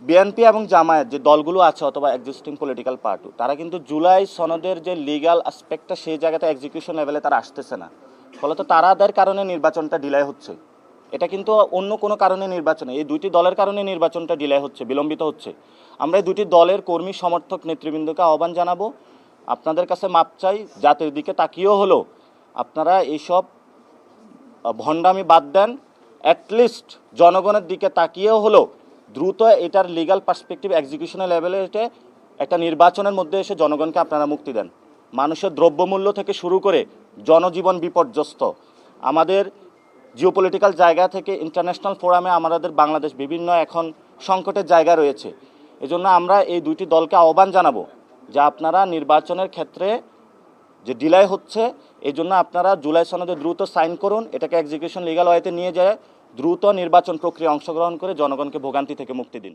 BNP এবং জামায়াত যে দলগুলো আছে অথবা এক্সিস্টিং পলিটিক্যাল পার্টি, তারা কিন্তু জুলাই সনদের যে লিগ্যাল অ্যাসপেক্টটা সেই জায়গাতে এক্সিকিউশন লেভেলে তারা আসতেছে না। ফলত তাদের কারণে নির্বাচনটা ডিলে হচ্ছে। এটা কিন্তু অন্য কোনো কারণে নির্বাচনে, এই দুইটি দলের কারণে নির্বাচনটা ডিলে হচ্ছে, বিলম্বিত হচ্ছে। আমরা এই দুটি দলের কর্মী সমর্থক নেতৃবৃন্দকে আহ্বান জানাবো, আপনাদের কাছে মাপ চাই, জাতির দিকে তাকিয়েও হলো আপনারা এইসব ভণ্ডামি বাদ দেন। অ্যাটলিস্ট জনগণের দিকে তাকিয়েও হলো দ্রুত এটার লিগ্যাল পার্সপেক্টিভ এক্সিকিউশনের লেভেলে এসে একটা নির্বাচনের মধ্যে এসে জনগণকে আপনারা মুক্তি দেন। মানুষের দ্রব্যমূল্য থেকে শুরু করে জনজীবন বিপর্যস্ত। আমাদের জিওপলিটিক্যাল জায়গা থেকে ইন্টারন্যাশনাল ফোরামে আমাদের বাংলাদেশ বিভিন্ন এখন সংকটের জায়গা রয়েছে। এজন্য আমরা এই দুইটি দলকে আহ্বান জানাবো যে আপনারা নির্বাচনের ক্ষেত্রে যে ডিলে হচ্ছে, এই জন্য আপনারা জুলাই সনদে দ্রুত সাইন করুন, এটাকে এক্সিকিউশন লিগ্যাল ওয়েতে নিয়ে যায় দ্রুত নির্বাচন প্রক্রিয়া অংশগ্রহণ করে জনগণকে ভোগান্তি থেকে মুক্তি দিন।